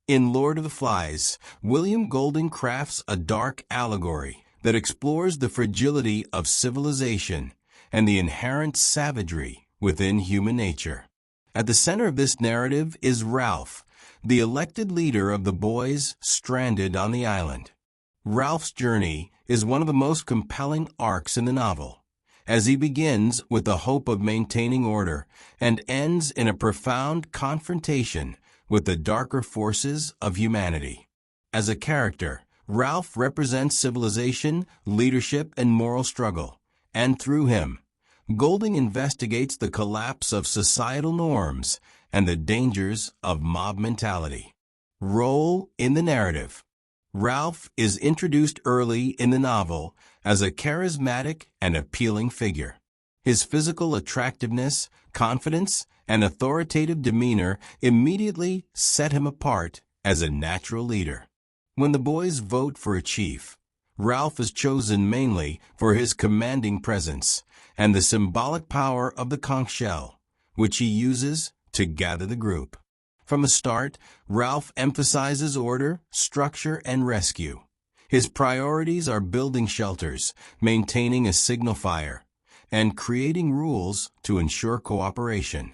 In Lord of the Flies, William Golding crafts a dark allegory that explores the fragility of civilization and the inherent savagery within human nature. At the center of this narrative is Ralph, the elected leader of the boys stranded on the island. Ralph's journey is one of the most compelling arcs in the novel, as he begins with the hope of maintaining order and ends in a profound confrontation with the darker forces of humanity. As a character, Ralph represents civilization, leadership, and moral struggle, and through him, Golding investigates the collapse of societal norms and the dangers of mob mentality. Role in the narrative. Ralph is introduced early in the novel as a charismatic and appealing figure. His physical attractiveness, confidence, and authoritative demeanor immediately set him apart as a natural leader. When the boys vote for a chief, Ralph is chosen mainly for his commanding presence and the symbolic power of the conch shell, which he uses to gather the group. From the start, Ralph emphasizes order, structure, and rescue. His priorities are building shelters, maintaining a signal fire, and creating rules to ensure cooperation.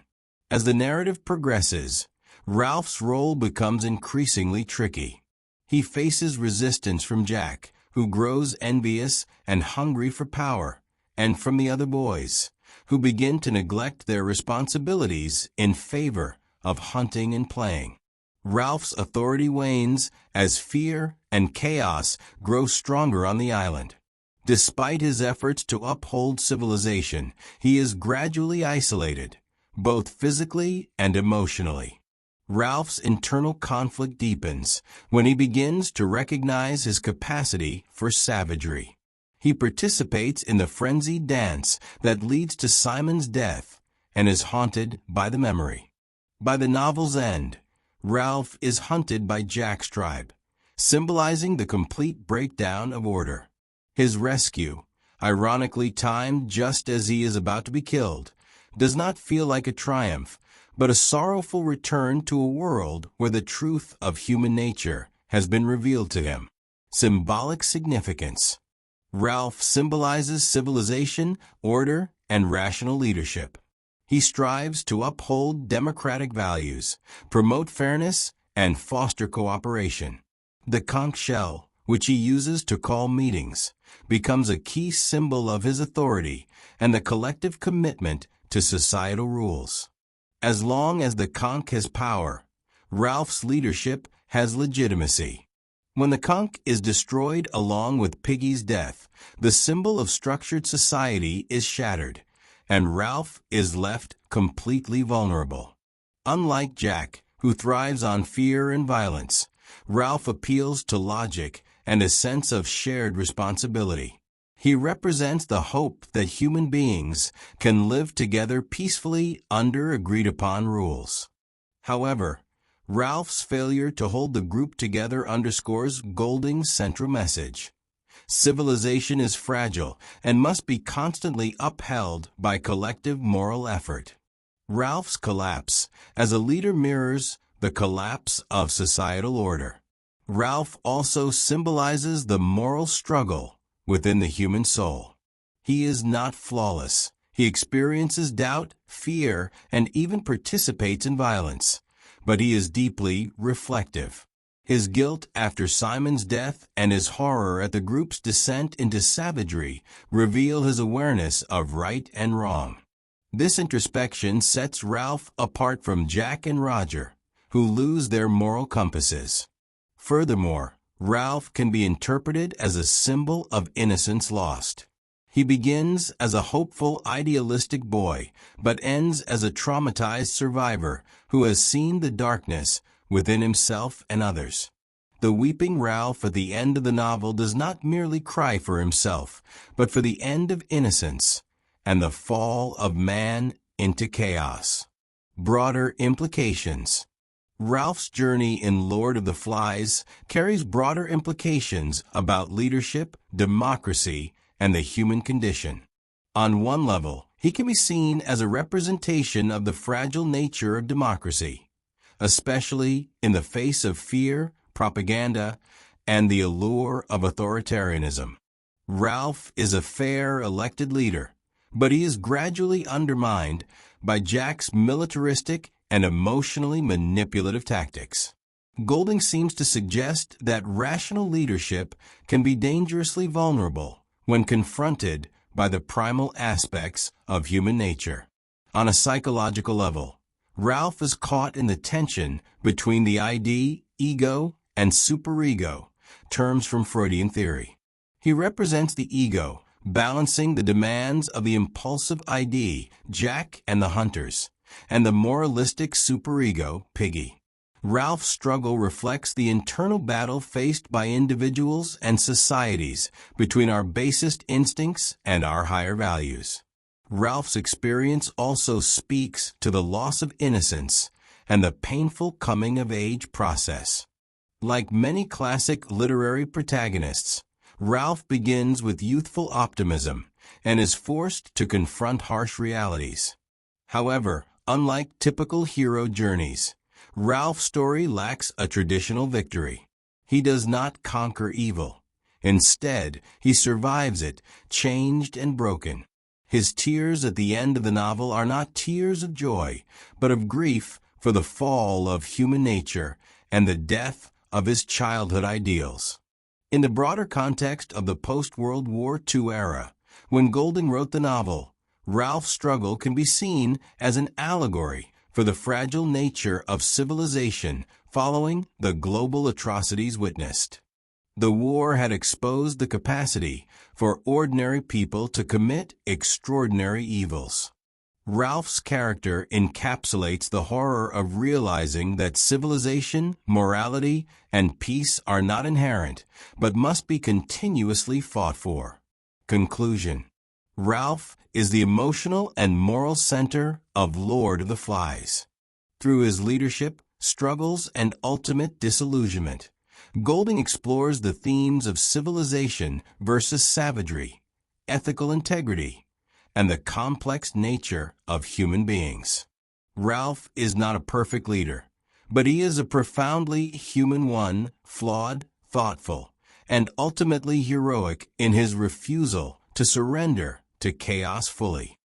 As the narrative progresses, Ralph's role becomes increasingly tricky. He faces resistance from Jack, who grows envious and hungry for power, and from the other boys, who begin to neglect their responsibilities in favor of hunting and playing. Ralph's authority wanes as fear and chaos grow stronger on the island. Despite his efforts to uphold civilization, he is gradually isolated, both physically and emotionally. Ralph's internal conflict deepens when he begins to recognize his capacity for savagery. He participates in the frenzied dance that leads to Simon's death and is haunted by the memory. By the novel's end, Ralph is hunted by Jack's tribe, symbolizing the complete breakdown of order. His rescue, ironically timed just as he is about to be killed, does not feel like a triumph, but a sorrowful return to a world where the truth of human nature has been revealed to him. Symbolic significance. Ralph symbolizes civilization, order, and rational leadership. He strives to uphold democratic values, promote fairness, and foster cooperation. The conch shell, which he uses to call meetings, becomes a key symbol of his authority and the collective commitment to societal rules. As long as the conch has power, Ralph's leadership has legitimacy. When the conch is destroyed along with Piggy's death, the symbol of structured society is shattered, and Ralph is left completely vulnerable. Unlike Jack, who thrives on fear and violence, Ralph appeals to logic and a sense of shared responsibility. He represents the hope that human beings can live together peacefully under agreed-upon rules. However, Ralph's failure to hold the group together underscores Golding's central message. Civilization is fragile and must be constantly upheld by collective moral effort. Ralph's collapse as a leader mirrors the collapse of societal order. Ralph also symbolizes the moral struggle within the human soul. He is not flawless. He experiences doubt, fear, and even participates in violence, but he is deeply reflective. His guilt after Simon's death and his horror at the group's descent into savagery reveal his awareness of right and wrong. This introspection sets Ralph apart from Jack and Roger, who lose their moral compasses. Furthermore, Ralph can be interpreted as a symbol of innocence lost. He begins as a hopeful, idealistic boy, but ends as a traumatized survivor who has seen the darkness within himself and others. The weeping Ralph at the end of the novel does not merely cry for himself, but for the end of innocence and the fall of man into chaos. Broader implications. Ralph's journey in Lord of the Flies carries broader implications about leadership, democracy, and the human condition. On one level, he can be seen as a representation of the fragile nature of democracy. especially in the face of fear, propaganda, and the allure of authoritarianism. Ralph is a fair, elected leader, but he is gradually undermined by Jack's militaristic and emotionally manipulative tactics. Golding seems to suggest that rational leadership can be dangerously vulnerable when confronted by the primal aspects of human nature. On a psychological level, Ralph is caught in the tension between the ID, ego, and superego, terms from Freudian theory. He represents the ego, balancing the demands of the impulsive ID, Jack and the hunters, and the moralistic superego, Piggy. Ralph's struggle reflects the internal battle faced by individuals and societies between our basest instincts and our higher values. Ralph's experience also speaks to the loss of innocence and the painful coming-of-age process. Like many classic literary protagonists, Ralph begins with youthful optimism and is forced to confront harsh realities. However, unlike typical hero journeys, Ralph's story lacks a traditional victory. He does not conquer evil. Instead, he survives it, changed and broken. His tears at the end of the novel are not tears of joy, but of grief for the fall of human nature and the death of his childhood ideals. In the broader context of the post-World War II era, when Golding wrote the novel, Ralph's struggle can be seen as an allegory for the fragile nature of civilization following the global atrocities witnessed. The war had exposed the capacity for ordinary people to commit extraordinary evils. Ralph's character encapsulates the horror of realizing that civilization, morality, and peace are not inherent, but must be continuously fought for. Conclusion. Ralph is the emotional and moral center of Lord of the Flies. Through his leadership, struggles, and ultimate disillusionment, Golding explores the themes of civilization versus savagery, ethical integrity, and the complex nature of human beings. Ralph is not a perfect leader, but he is a profoundly human one, flawed, thoughtful, and ultimately heroic in his refusal to surrender to chaos fully.